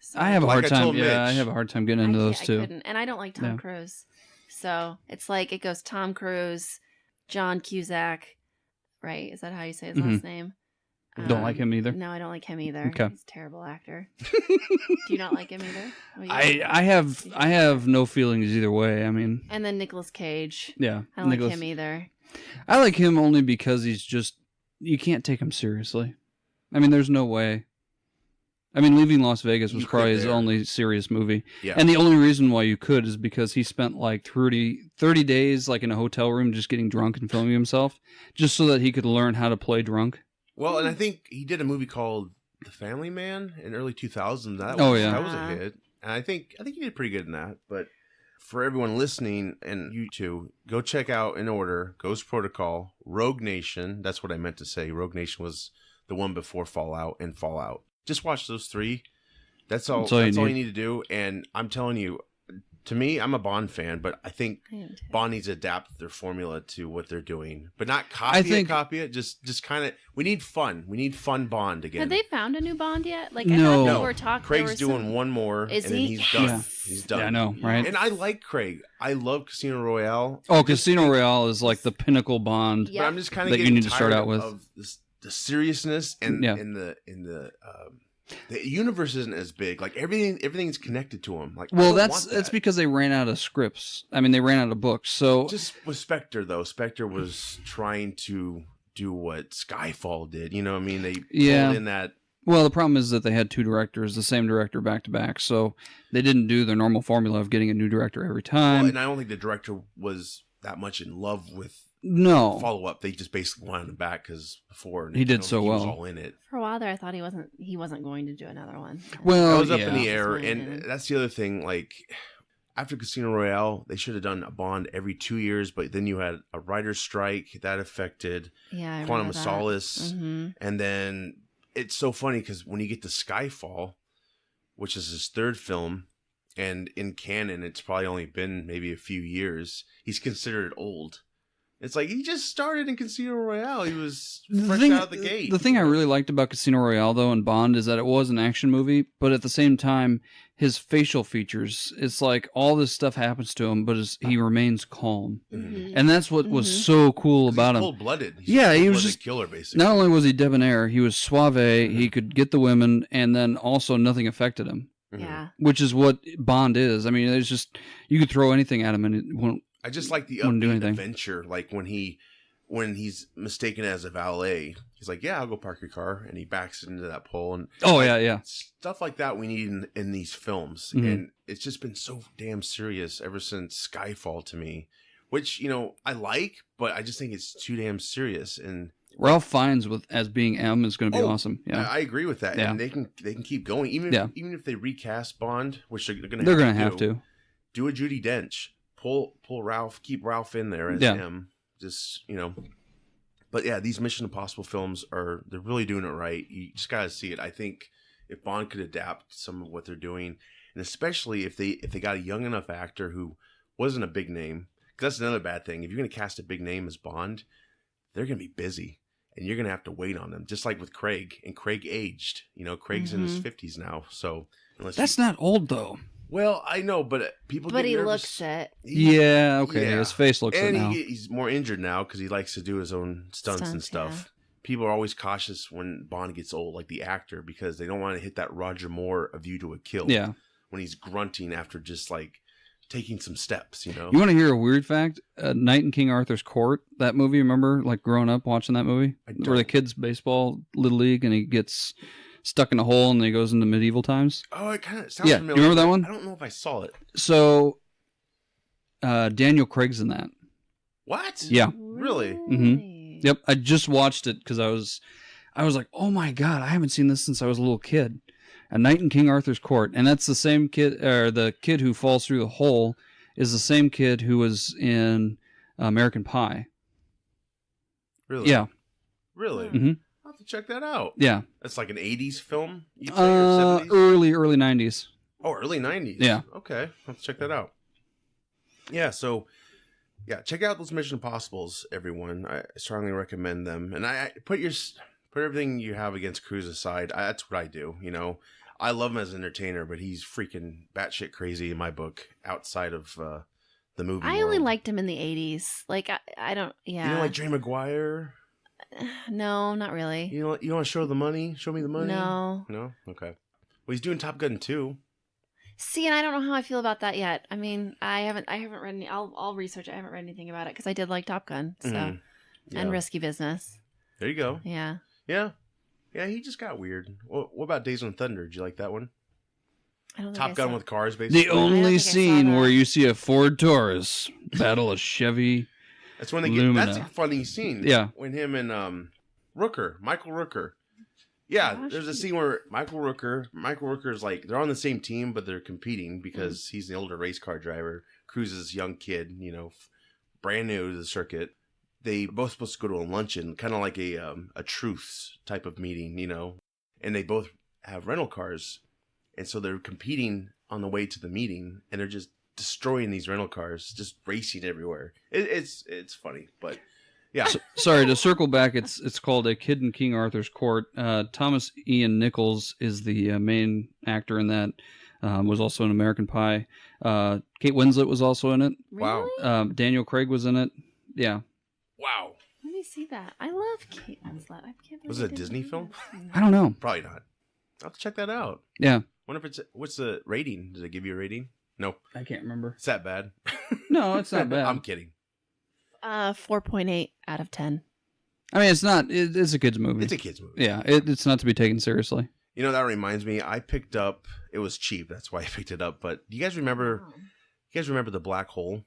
So I have a hard I time. told Mitch. Yeah, I have a hard time getting into those I too. couldn't. And I don't like Tom Cruise. So it's like it goes Tom Cruise, John Cusack, right? Is that how you say his last name? Don't like him either? No, I don't like him either. Okay. He's a terrible actor. Do you not like him either? Oh, I have no feelings either way. I mean, and then Nicolas Cage. yeah. I don't like him either. I like him only because he's just, you can't take him seriously. I mean, there's no way. I mean, Leaving Las Vegas was probably his only serious movie. Yeah. And the only reason why you could is because he spent like 30 days like in a hotel room just getting drunk and filming himself just so that he could learn how to play drunk. Well, and I think he did a movie called The Family Man in early 2000s. That Oh, was, yeah. that was a hit. And I think he did pretty good in that. But for everyone listening and you two, go check out in order Ghost Protocol, Rogue Nation. That's what I meant to say. Rogue Nation was the one before Fallout and Fallout. Just watch those three. That's all you need to do. And I'm telling you, to me, I'm a Bond fan, but I think Bond needs to adapt their formula to what they're doing, but not copy it. Just kind of. We need fun. We need fun Bond again. Have they found a new Bond yet? Like, No. I know we're talking. Craig's doing one more, Is and then he? he's done. Yeah. He's done. Yeah, I know, right? And I like Craig. I love Casino Royale. Oh, Casino Royale is like the pinnacle Bond. Yeah. But I'm just kind of That you getting need to start tired out with. of the seriousness and Yeah. The universe isn't as big. Like everything's connected to him. Like, I Well, don't that's want that. because they ran out of scripts. I mean, they ran out of books. So Just with Spectre though. Spectre was trying to do what Skyfall did. You know what I mean? They pulled in that. well, the problem is that they had two directors, the same director back to back. So they didn't do their normal formula of getting a new director every time. Well, and I don't think the director was that much in love with No. follow up. They just basically wanted him back because before He did so he was well. all in it. For a while there, I thought he wasn't going to do another one. Well, That was up yeah. in the air, That's and right. that's the other thing. Like after Casino Royale, they should have done a Bond every 2 years, but then you had a writer's strike that affected Yeah, I Quantum remember of that. Solace, Mhm. and then it's so funny because when you get to Skyfall, which is his third film, and in canon, it's probably only been maybe a few years. He's considered old. It's like he just started in Casino Royale. He was fresh out of the gate. The thing I really liked about Casino Royale, though, and Bond, is that it was an action movie, but at the same time, his facial features, it's like all this stuff happens to him, but he remains calm. Mhm. And that's what was so cool about him. Cold-blooded. He's Yeah, a he was cold-blooded just killer, basically. Not only was he debonair, he was suave, he could get the women, and then also nothing affected him, Yeah. which is what Bond is. I mean, it's just, you could throw anything at him and it won't. I just like the Wouldn't do upbeat anything. adventure. Like when he's mistaken as a valet, he's like, "Yeah, I'll go park your car," and he backs into that pole. And Oh, like, yeah. stuff like that we need in these films. Mhm. And it's just been so damn serious ever since Skyfall to me, which I like, but I just think it's too damn serious. And Ralph Fiennes as being M is going to be awesome. Yeah. I agree with that. Yeah. And they can keep going, even if they recast Bond, which they're going to have to. do a Judi Dench. Pull Ralph, keep Ralph in there as him. Just, But yeah, these Mission Impossible films they're really doing it right. You just gotta see it. I think if Bond could adapt some of what they're doing, and especially if they got a young enough actor who wasn't a big name, because that's another bad thing. If you're gonna cast a big name as Bond, they're gonna be busy, and you're gonna have to wait on them. Just like with Craig, and Craig aged. Craig's in his 50s now, so That's not old, though. Well, I know, but people. But get he nervous. looks it. Yeah, okay. Yeah. His face looks it And now. he's more injured now because he likes to do his own stunts and stuff. People are always cautious when Bond gets old, like the actor, because they don't want to hit that Roger Moore A View to a Kill. Yeah. When he's grunting after just like taking some steps, You want to hear a weird fact? Night in King Arthur's Court, that movie, remember? Like growing up watching that movie? Where the kid's baseball, Little League, and he gets stuck in a hole and then he goes into medieval times. Oh, it kind of sounds familiar. You remember that one? I don't know if I saw it. So, Daniel Craig's in that. What? Yeah. Really? Mm-hmm. Yep. I just watched it because I was like, oh my God, I haven't seen this since I was a little kid. A Night in King Arthur's Court. And that's the same kid, or the kid who falls through the hole is the same kid who was in American Pie. Really? Yeah. Really? Mm-hmm. I'll have to check that out. Yeah. That's like an 80s film? You'd say, or 70s? Early 90s. Oh, early 90s. Yeah. Okay. I'll have to check that out. Yeah, so check out those Mission Impossibles, everyone. I strongly recommend them. And I put everything you have against Cruise aside. That's what I do, I love him as an entertainer, but he's freaking batshit crazy in my book outside of the movie I only world. liked him in the 80s. Like, I don't, yeah. You know, like Jerry Maguire? No, not really. You want to show the money? Show me the money? No. No? Okay. Well, he's doing Top Gun 2. See, and I don't know how I feel about that yet. I mean, I haven't read any. I'll research it. I haven't read anything about it because I did like Top Gun, so Yeah. and Risky Business. There you go. Yeah. Yeah. Yeah, he just got weird. What about Days on Thunder? Did you like that one? I don't think Top I Gun saw with cars, basically. The don't only think I saw scene that. where you see a Ford Taurus battle a Chevy. That's when they get. Lumina. That's a funny scene. Yeah. When him and Michael Rooker. Yeah, Gosh. there's a scene where Michael Rooker's like they're on the same team, but they're competing because he's the older race car driver. Cruz is this young kid, brand new to the circuit. They both supposed to go to a luncheon, kind of like a truths type of meeting, and they both have rental cars, and so they're competing on the way to the meeting, and they're just destroying these rental cars, just racing everywhere. It's funny, but yeah. Sorry, to circle back, it's called A Kid in King Arthur's Court. Thomas Ian Nichols is the main actor in that. Was also in American Pie. Kate Winslet was also in it. Wow. Really? Daniel Craig was in it. Yeah. Wow. Let me see that. I love Kate Winslet. I can't Was believe it a I didn't Disney know film? that. I don't know. Probably not. I'll have to check that out. Yeah. Wonder if what's the rating? Did they give you a rating? No. I can't remember. It's that bad. No, it's not bad. I'm kidding. 4.8 out of 10. I mean, it's not. It's a kid's movie. It's a kid's movie. Yeah, it's not to be taken seriously. That reminds me. I picked up. It was cheap. That's why I picked it up. But do you guys remember? Oh. You guys remember The Black Hole?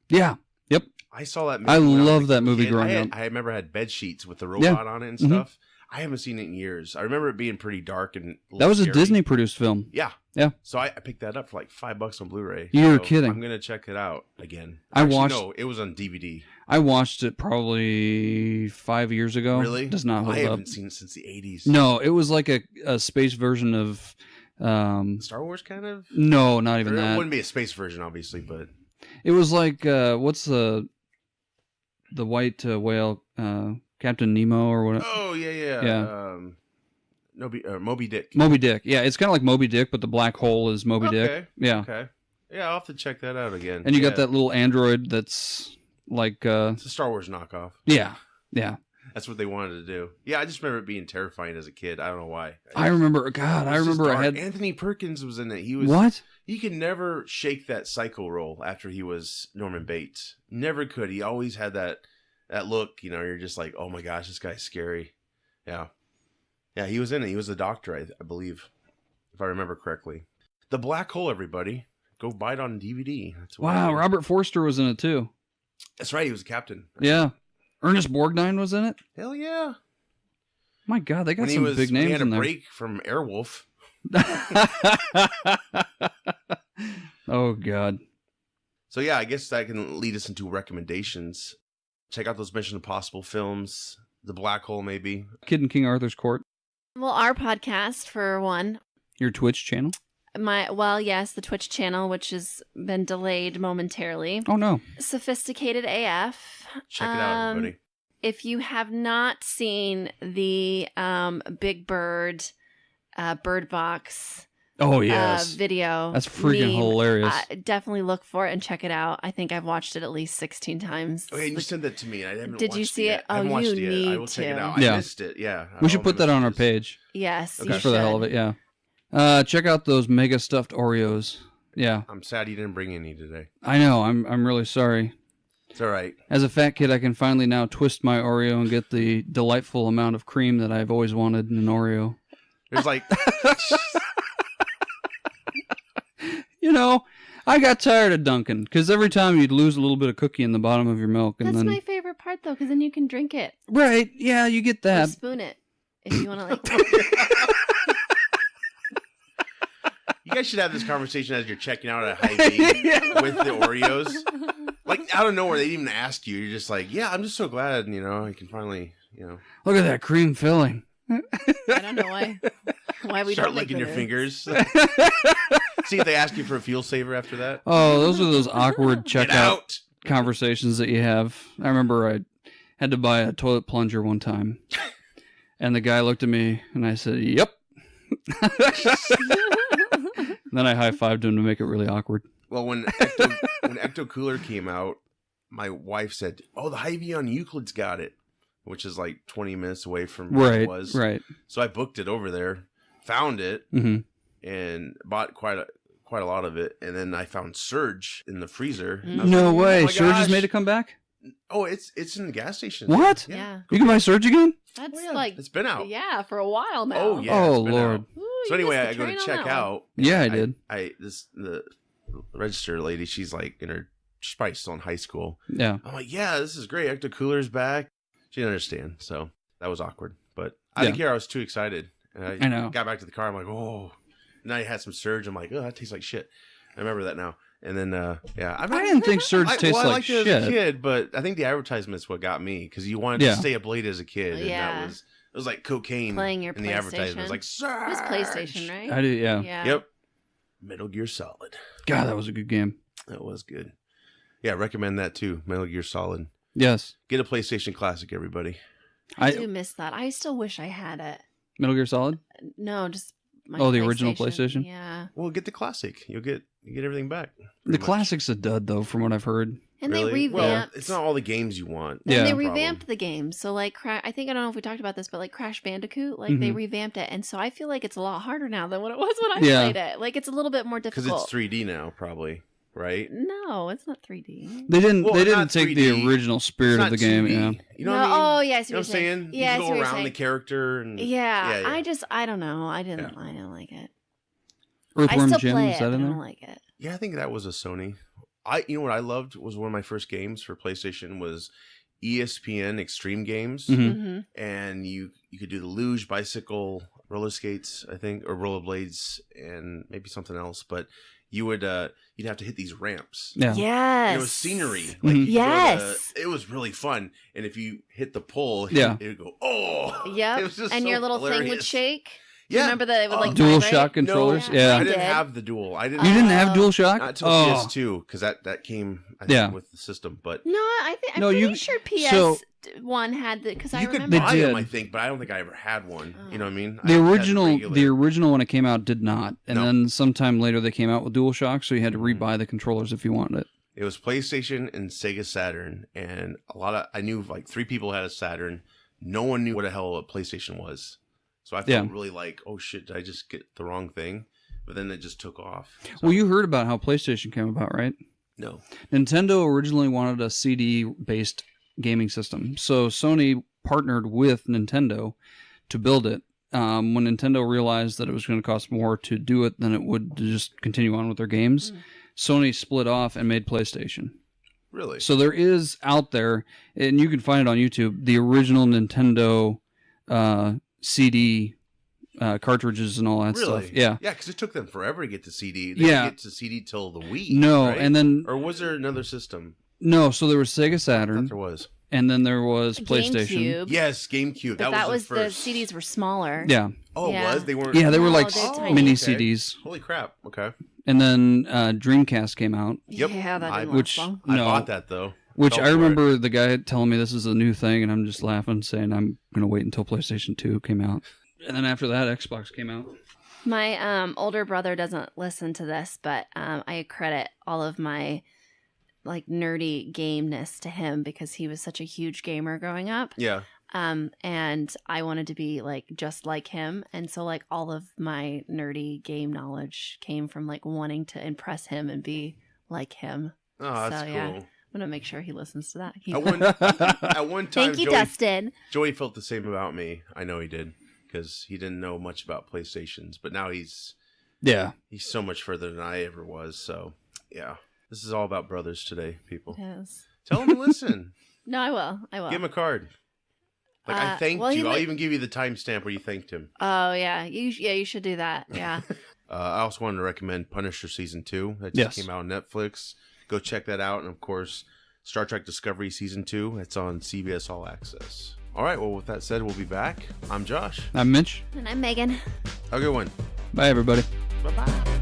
Yeah. Yep. I saw that movie. I when was love a that movie kid. growing up. I remember I had bed sheets with the robot on it and Mhm. stuff. I haven't seen it in years. I remember it being pretty dark and That was a scary. Disney produced film. Yeah. Yeah. So I picked that up for like $5 on Blu-ray. You're So kidding. I'm gonna check it out again. No, it was on DVD. I watched it probably 5 years ago. Really? Does not hold I up. haven't seen it since the 80s. No, it was like a space version of. Star Wars kind of. No, not even It that. wouldn't be a space version, obviously, but It was like what's the white whale, Captain Nemo or what? oh yeah. Yeah. Moby Dick. Moby Dick. Yeah, it's kind of like Moby Dick, but the black hole is Moby Dick. Okay. Yeah, Okay. Yeah, I'll have to check that out again. and you got Yeah. that little android that's like, It's a Star Wars knockoff. yeah. That's what they wanted to do. Yeah, I just remember it being terrifying as a kid. I don't know why. I remember. God, I It was just remember I dark. had Anthony Perkins was in it. He was what? He could never shake that psycho role after he was Norman Bates. Never could. He always had that look. You're just like, oh my gosh, this guy's scary. Yeah, yeah. He was in it. He was the doctor, I believe, if I remember correctly. The Black Hole. Everybody, go buy it on DVD. That's what Wow, it is. Robert Forster was in it too. That's right. He was a captain. Yeah, Ernest Borgnine was in it. Hell yeah. My God, they got When he some was big when he names had a in there. break from Airwolf. Oh God. So yeah, I guess that can lead us into recommendations. Check out those Mission Impossible films. The Black Hole, maybe. Kid in King Arthur's Court. Well, our podcast, for one. Your Twitch channel. Yes, the Twitch channel, which has been delayed momentarily. Oh no. Sophisticated AF. Check it out, everybody. If you have not seen the Big Bird Bird Box Oh yes. video, That's freaking meme, hilarious. definitely look for it and check it out. I think I've watched it at least 16 times. Okay, you sent that to me. I haven't Did you watched see yet. it? I haven't Oh, watched you it yet. I need will check it to. out. Yeah. I missed it. Yeah. We should All put my that on our messages. page. Yes, Okay. you Just for the hell of should. it, yeah. Check out those mega stuffed Oreos. Yeah, I'm sad you didn't bring any today. I know. I'm really sorry. It's all right. As a fat kid, I can finally now twist my Oreo and get the delightful amount of cream that I've always wanted in an Oreo. There's like, I got tired of Dunkin' because every time you'd lose a little bit of cookie in the bottom of your milk, and That's then my favorite part, though, because then you can drink it right, yeah, you get or that. spoon it if you want to. Like, you guys should have this conversation as you're checking out at Hy-Vee with the Oreos. Like out of nowhere, they didn't even ask you. You're just like, yeah, I'm just so glad, I can finally, Look at that cream filling. I don't know why. Why we start don't make licking your videos. fingers. See if they ask you for a fuel saver after that. Oh, those are those awkward Get checkout out. conversations that you have. I remember I had to buy a toilet plunger one time, and the guy looked at me, and I said, "Yep." Then I high-fived him to make it really awkward. Well, when Ecto Cooler came out, my wife said, "Oh, the Hy-Vee on Euclid's got it." which is like 20 minutes away from where it was. Right. So I booked it over there, found it, and bought quite a lot of it. And then I found Surge in the freezer. No way. Oh Surge has made it come back? Oh, it's in the gas station. What? Yeah. You can buy Surge again? That's it's been out. Yeah, for a while now. Oh, yeah. Oh, it's been Lord. out. Ooh, So you anyway, missed I the go to train on check that one. out. Yeah, I did. The register lady, she's like she's probably still in high school. Yeah. I'm like, yeah, this is great. Ecto Cooler's back. She didn't understand, so that was awkward. But I didn't care. I was too excited. And I know. Got back to the car. I'm like, oh. And I had some Surge. I'm like, oh, that tastes like shit. I remember that now. And then, yeah. I didn't think Surge tastes I like liked shit. it as a kid, but I think the advertisement's what got me because you wanted to stay up late as a kid. And Yeah. it was like cocaine Playing your in the advertisement. It was PlayStation. like, Surge. It was PlayStation, right? I did, yeah. Yep. Metal Gear Solid. God, that was a good game. That was good. Yeah, recommend that too. Metal Gear Solid. Yes. Get a PlayStation Classic, everybody. I do miss that. I still wish I had it. Metal Gear Solid? No, just my the original PlayStation? Yeah. Well, get the Classic. You get everything back. The Classic's a dud, though, from what I've heard. And Really? they Well, revamped. it's not all the games you want. Yeah. And they No revamped the game. So like I think I don't know if we talked about this, but like Crash Bandicoot, like they Mhm. revamped it, and so I feel like it's a lot harder now than what it was when I Yeah. played it. Like it's a little bit more Because difficult. it's 3D now, probably, right? No, it's not 3D. They didn't. Well, they didn't not take 3D. the original spirit It's of the not game. 2D. Yeah. You know No, what I mean? oh yeah, I see You know what what I'm you're saying? Yeah, I you see can what go you're around the saying. character and Yeah, yeah. I don't know. I didn't Yeah. I didn't like it. Earthworm I still Jim, play is it, that but I in don't there? like it. Yeah, I think that was a Sony. You know what I loved was one of my first games for PlayStation was ESPN Extreme Games, Mhm. and you could do the luge, bicycle, roller skates, I think, or rollerblades, and maybe something else. But you would you'd have to hit these ramps. Yeah. Yes. And it was scenery. Mhm. Like you could go Yes. it was really fun. And if you hit the pole, Yeah. it would go, oh, Yep. It was just And so your little thing would hilarious. shake. Do you Yeah. remember that it would like Dual vibrate? shock controllers. No, Yeah. I I didn't did. have the dual. I didn't. You didn't have Dual Shock? Not until Oh. PS2 because that came I Yeah. think with the system. But No, I'm No, pretty you- sure so- PS1 had the because I you could remember. buy They them, did. I think, but I don't think I ever had one. You know what I mean? I The had original regular. when it came out did not, and No. then sometime later they came out with Dual Shock, so you had to rebuy the controllers if you wanted it. It was PlayStation and Sega Saturn, and I knew like 3 people had a Saturn. No one knew what the hell a PlayStation was, so I felt really like, oh shit, did I just get the wrong thing? But then it just took off. So, Well, you heard about how PlayStation came about, right? no, Nintendo originally wanted a CD-based gaming system, so Sony partnered with Nintendo to build it. When Nintendo realized that it was going to cost more to do it than it would to just continue on with their games, Sony split off and made PlayStation. really. So there is out there, and you can find it on YouTube, the original Nintendo CD cartridges and all that Really? stuff. Yeah. Yeah, because it took them forever to get to CD. They Yeah. didn't get to CD till the Wii. No, right? and then or was there another system? no. So there was Sega I thought Saturn, there was. and then there was PlayStation. GameCube. Yes, GameCube. But that was the first. CDs were smaller. Yeah, Oh, Yeah. it was? They weren't. yeah. They were No, like they're tiny. mini okay. CDs, Holy crap. Okay. and then Dreamcast came out, Yep. Yeah, that I- didn't which last long. I no, bought that though. which Fell I for it. remember the guy telling me this is a new thing, and I'm just laughing, saying I'm gonna wait until PlayStation 2 came out, and then after that, Xbox came out. My older brother doesn't listen to this, but I credit all of my like nerdy gameness to him because he was such a huge gamer growing up. Yeah. And I wanted to be like just like him, and so like all of my nerdy game knowledge came from like wanting to impress him and be like him. Oh, that's So, cool. yeah. I'm gonna make sure he listens to that. At one time, Thank you, Dustin. Joey felt the same about me. I know he did because he didn't know much about PlayStations, but now he's Yeah, so much further than I ever was. So yeah, this is all about brothers today, people. Yes. Tell him to listen. No, I will. I will. Give him a card. Like I thanked well, he you. I'll li- even give you the timestamp where you thanked him. Oh yeah, you should do that. Yeah. I also wanted to recommend Punisher Season 2. That just Yes. came out on Netflix. Go check that out. And of course, Star Trek Discovery Season 2. It's on CBS All Access. All right. Well, with that said, we'll be back. I'm Josh. I'm Mitch. And I'm Megan. Have a good one. Bye, everybody. Bye-bye.